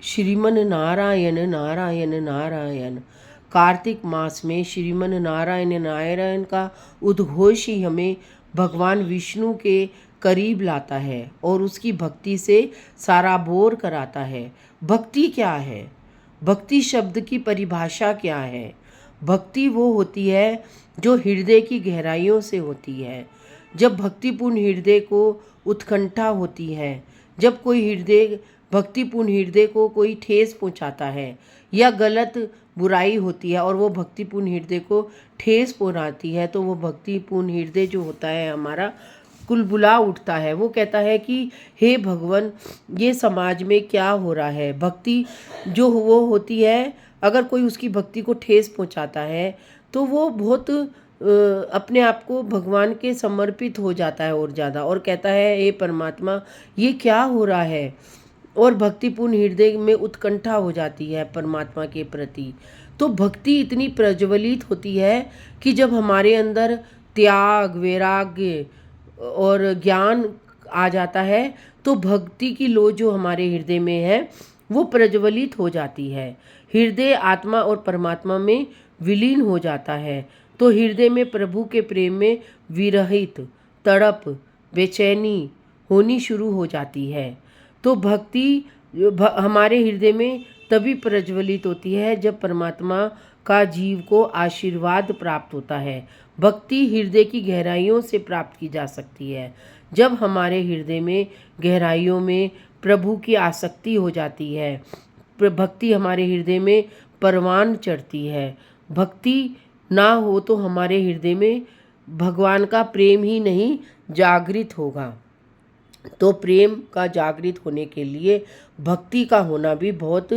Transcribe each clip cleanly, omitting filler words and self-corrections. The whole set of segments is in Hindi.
श्रीमन नारायण नारायण नारायण। कार्तिक मास में श्रीमन नारायण नारायण का उद्घोष ही हमें भगवान विष्णु के करीब लाता है और उसकी भक्ति से साराबोर कराता है। भक्ति क्या है? भक्ति शब्द की परिभाषा क्या है? भक्ति वो होती है जो हृदय की गहराइयों से होती है। जब भक्तिपूर्ण हृदय को उत्कंठा होती है, जब कोई हृदय भक्तिपूर्ण हृदय को कोई ठेस पहुंचाता है या गलत बुराई होती है और वो भक्तिपूर्ण हृदय को ठेस पहुंचाती है, तो वो भक्तिपूर्ण हृदय जो होता है हमारा कुलबुला उठता है। वो कहता है कि हे भगवान, ये समाज में क्या हो रहा है। भक्ति जो वो होती है, अगर कोई उसकी भक्ति को ठेस पहुंचाता है तो वो बहुत अपने आप को भगवान के समर्पित हो जाता है और ज़्यादा, और कहता है हे परमात्मा, ये क्या हो रहा है। और भक्तिपूर्ण हृदय में उत्कंठा हो जाती है परमात्मा के प्रति। तो भक्ति इतनी प्रज्वलित होती है कि जब हमारे अंदर त्याग, वैराग्य और ज्ञान आ जाता है तो भक्ति की लो जो हमारे हृदय में है वो प्रज्वलित हो जाती है। हृदय आत्मा और परमात्मा में विलीन हो जाता है। तो हृदय में प्रभु के प्रेम में विरहित तड़प, बेचैनी होनी शुरू हो जाती है। तो भक्ति हमारे हृदय में तभी प्रज्वलित होती है जब परमात्मा का जीव को आशीर्वाद प्राप्त होता है। भक्ति हृदय की गहराइयों से प्राप्त की जा सकती है। जब हमारे हृदय में गहराइयों में प्रभु की आसक्ति हो जाती है, भक्ति हमारे हृदय में परवान चढ़ती है। भक्ति ना हो तो हमारे हृदय में भगवान का प्रेम ही नहीं जागृत होगा। तो प्रेम का जागृत होने के लिए भक्ति का होना भी बहुत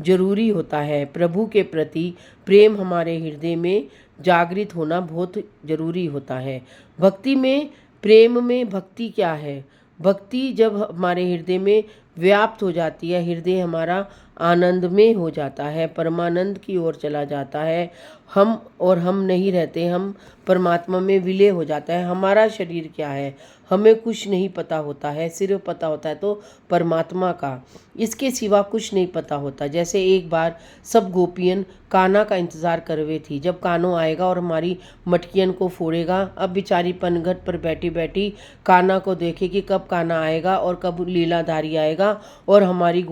जरूरी होता है। प्रभु के प्रति प्रेम हमारे हृदय में जागृत होना बहुत जरूरी होता है। भक्ति में, प्रेम में भक्ति क्या है? भक्ति जब हमारे हृदय में व्याप्त हो जाती है, हृदय हमारा आनंद में हो जाता है, परमानंद की ओर चला जाता है। हम नहीं रहते, हम परमात्मा में विलय हो जाता है। हमारा शरीर क्या है हमें कुछ नहीं पता होता है, सिर्फ पता होता है तो परमात्मा का, इसके सिवा कुछ नहीं पता होता। जैसे एक बार सब गोपियन कान्हा का इंतज़ार कर रही थी, जब कान्हा आएगा और हमारी मटकियन को फोड़ेगा। अब बेचारी पनघट पर बैठी बैठी कान्हा को देखे कि कब कान्हा आएगा और कब लीलाधारी आएगा और हमारी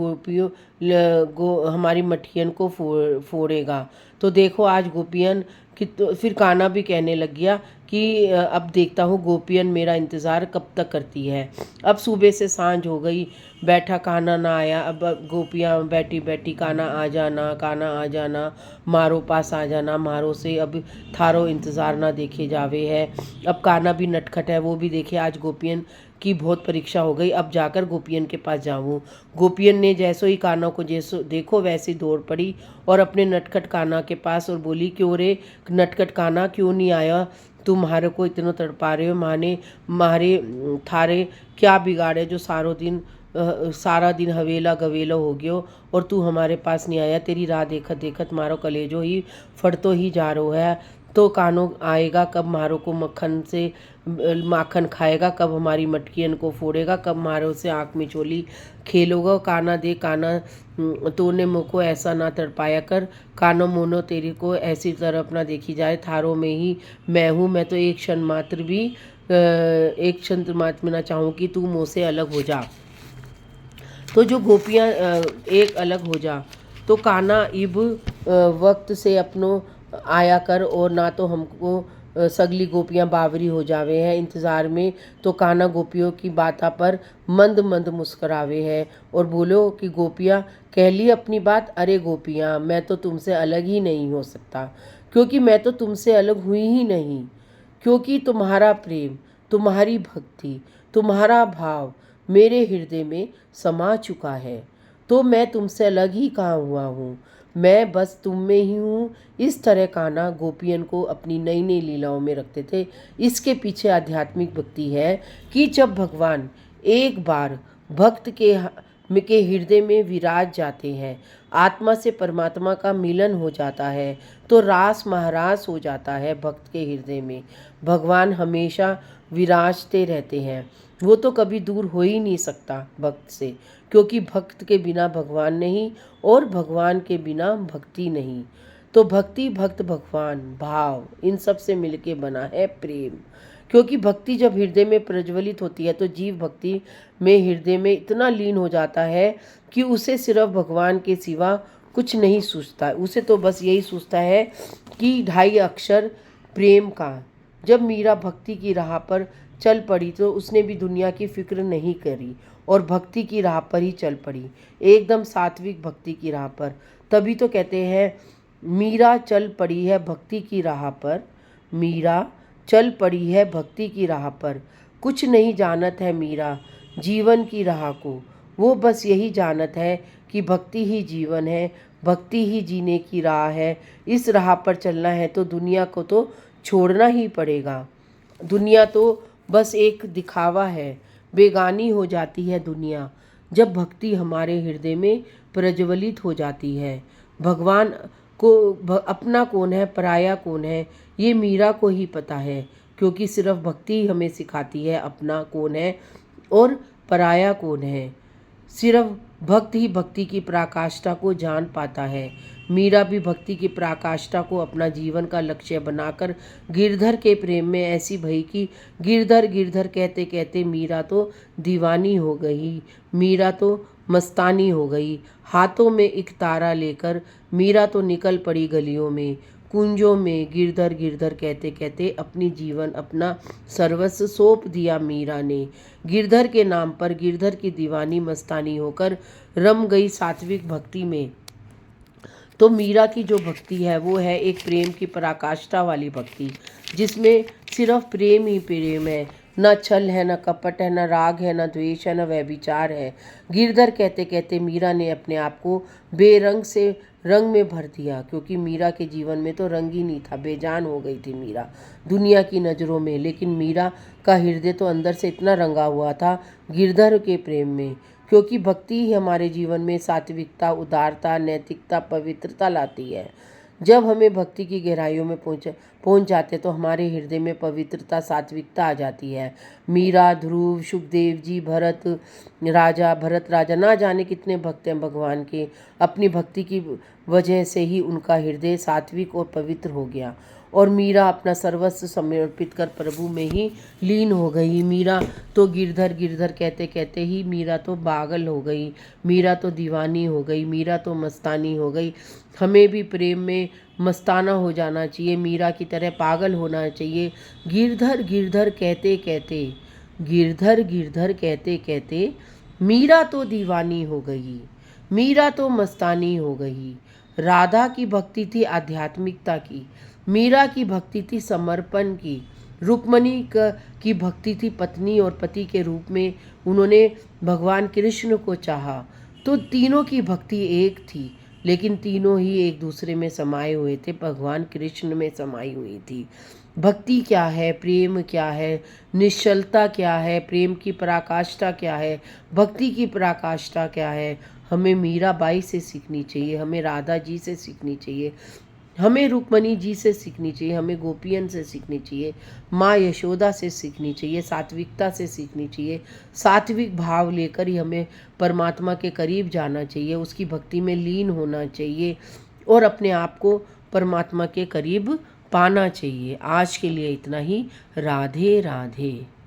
हमारी मटकियन को फोड़ेगा। तो देखो आज गोपियन कि, तो फिर कान्हा भी कहने लग गया कि अब देखता हूँ गोपियन मेरा इंतज़ार कब तक करती है। अब सुबह से सांझ हो गई, बैठा कान्हा ना आया। अब गोपियाँ बैठी बैठी कान्हा आ जाना, कान्हा आ जाना, मारो पास आ जाना, मारो से अब थारो इंतज़ार ना देखे जावे है। अब कान्हा भी नटखट है, वो भी देखे आज गोपियन की बहुत परीक्षा हो गई, अब जाकर गोपियन के पास जाऊँ। गोपियन ने जैसो ही कान्हा को जैसो देखो वैसी दौड़ पड़ी और अपने नटखट कान्हा के पास और बोली, क्यों रे नटखट कान्हा, क्यों नहीं आया? तुम्हारे को इतना तड़पा रहे हो, माने मारे थारे क्या बिगाड़े जो सारा दिन हवेला गवेला हो गयो और तू हमारे पास नहीं आया। तेरी राह देखत देखत मारो कलेजो ही फटतो ही जा रो है। तो कानो आएगा कब मारो को माखन खाएगा, कब हमारी मटकियन को फोड़ेगा, कब मारो से आँख में चोली खेलोगा। काना दे काना, तूने मुझको ऐसा ना तड़पाया कर। कानो मोनो तेरी को ऐसी तरफ ना देखी जाए, थारों में ही मैं हूँ। मैं तो एक क्षण मात्र में ना चाहूँ कि तू मुझसे अलग हो जा। तो जो गोपियाँ एक अलग हो जा, तो कान्हा इब वक्त से अपनो आया कर और ना तो हमको सगली गोपियाँ बावरी हो जावे हैं इंतज़ार में। तो कान्हा गोपियों की बाता पर मंद मंद मुस्करावे है और बोलो कि गोपियाँ कह ली अपनी बात। अरे गोपियाँ, मैं तो तुमसे अलग ही नहीं हो सकता, क्योंकि मैं तो तुमसे अलग हुई ही नहीं। क्योंकि तुम्हारा प्रेम, तुम्हारी भक्ति, तुम्हारा भाव मेरे हृदय में समा चुका है। तो मैं तुमसे अलग ही कहाँ हुआ हूँ, मैं बस तुम में ही हूँ। इस तरह कान्हा गोपियन को अपनी नई नई लीलाओं में रखते थे। इसके पीछे आध्यात्मिक भक्ति है कि जब भगवान एक बार भक्त के हृदय में विराज जाते हैं, आत्मा से परमात्मा का मिलन हो जाता है, तो रास महारास हो जाता है भक्त के हृदय में। भगवान हमेशा विराजते रहते हैं, वो तो कभी दूर हो ही नहीं सकता भक्त से, क्योंकि भक्त के बिना भगवान नहीं और भगवान के बिना भक्ति नहीं। तो भक्ति, भक्त, भगवान, भाव, इन सब से मिलके बना है प्रेम। क्योंकि भक्ति जब हृदय में प्रज्वलित होती है तो जीव भक्ति में हृदय में इतना लीन हो जाता है कि उसे सिर्फ भगवान के सिवा कुछ नहीं सूझता। उसे तो बस यही सूझता है कि 2.5 अक्षर प्रेम का। जब मीरा भक्ति की राह पर चल पड़ी तो उसने भी दुनिया की फिक्र नहीं करी और भक्ति की राह पर ही चल पड़ी, एकदम सात्विक भक्ति की राह पर। तभी तो कहते हैं मीरा चल पड़ी है भक्ति की राह पर, मीरा चल पड़ी है भक्ति की राह पर। कुछ नहीं जानत है मीरा जीवन की राह को, वो बस यही जानत है कि भक्ति ही जीवन है, भक्ति ही जीने की राह है। इस राह पर चलना है तो दुनिया को तो छोड़ना ही पड़ेगा। दुनिया तो बस एक दिखावा है, बेगानी हो जाती है दुनिया जब भक्ति हमारे हृदय में प्रज्वलित हो जाती है। भगवान को अपना कौन है, पराया कौन है, ये मीरा को ही पता है, क्योंकि सिर्फ भक्ति हमें सिखाती है अपना कौन है और पराया कौन है। सिर्फ भक्त ही भक्ति की पराकाष्ठा को जान पाता है। मीरा भी भक्ति की पराकाष्ठा को अपना जीवन का लक्ष्य बनाकर गिरधर के प्रेम में ऐसी भई कि गिरधर गिरधर कहते कहते मीरा तो दीवानी हो गई, मीरा तो मस्तानी हो गई। हाथों में एक तारा लेकर मीरा तो निकल पड़ी गलियों में, कुंजों में। गिरधर गिरधर कहते कहते अपनी जीवन, अपना सर्वस्व सौंप दिया मीरा ने। गिरधर के नाम पर गिरधर की दीवानी मस्तानी होकर रम गई सात्विक भक्ति में। तो मीरा की जो भक्ति है वो है एक प्रेम की पराकाष्ठा वाली भक्ति, जिसमें सिर्फ प्रेम ही प्रेम है। न छल है, न कपट है, न राग है, न द्वेष है, न व्यभिचार है। गिरधर कहते कहते मीरा ने अपने आप को बेरंग से रंग में भर दिया, क्योंकि मीरा के जीवन में तो रंग ही नहीं था। बेजान हो गई थी मीरा दुनिया की नज़रों में, लेकिन मीरा का हृदय तो अंदर से इतना रंगा हुआ था गिरधर के प्रेम में। क्योंकि भक्ति ही हमारे जीवन में सात्विकता, उदारता, नैतिकता, पवित्रता लाती है। जब हमें भक्ति की गहराइयों में पहुंच जाते तो हमारे हृदय में पवित्रता, सात्विकता आ जाती है। मीरा, ध्रुव, सुखदेव जी, भरत राजा ना जाने कितने भक्त हैं भगवान के। अपनी भक्ति की वजह से ही उनका हृदय सात्विक और पवित्र हो गया और मीरा अपना सर्वस्व समर्पित कर प्रभु में ही लीन हो गई। मीरा तो गिरधर गिरधर कहते कहते ही मीरा तो पागल हो गई, मीरा तो दीवानी हो गई, मीरा तो मस्तानी हो गई। हमें भी प्रेम में मस्ताना हो जाना चाहिए, मीरा की तरह पागल होना चाहिए। गिरधर गिरधर कहते कहते, गिरधर गिरधर कहते कहते मीरा तो दीवानी हो गई, मीरा तो मस्तानी हो गई। राधा की भक्ति थी आध्यात्मिकता की, मीरा की भक्ति थी समर्पण की, रुक्मणी की भक्ति थी पत्नी और पति के रूप में उन्होंने भगवान कृष्ण को चाहा। तो तीनों की भक्ति एक थी, लेकिन तीनों ही एक दूसरे में समाये हुए थे, भगवान कृष्ण में समाई हुई थी। भक्ति क्या है, प्रेम क्या है, निश्चलता क्या है, प्रेम की पराकाष्ठा क्या है, भक्ति की पराकाष्ठा क्या है, हमें मीराबाई से सीखनी चाहिए, हमें राधा जी से सीखनी चाहिए, हमें रुक्मणी जी से सीखनी चाहिए, हमें गोपियन से सीखनी चाहिए, माँ यशोदा से सीखनी चाहिए, सात्विकता से सीखनी चाहिए। सात्विक भाव लेकर ही हमें परमात्मा के करीब जाना चाहिए, उसकी भक्ति में लीन होना चाहिए और अपने आप को परमात्मा के करीब पाना चाहिए। आज के लिए इतना ही। राधे राधे।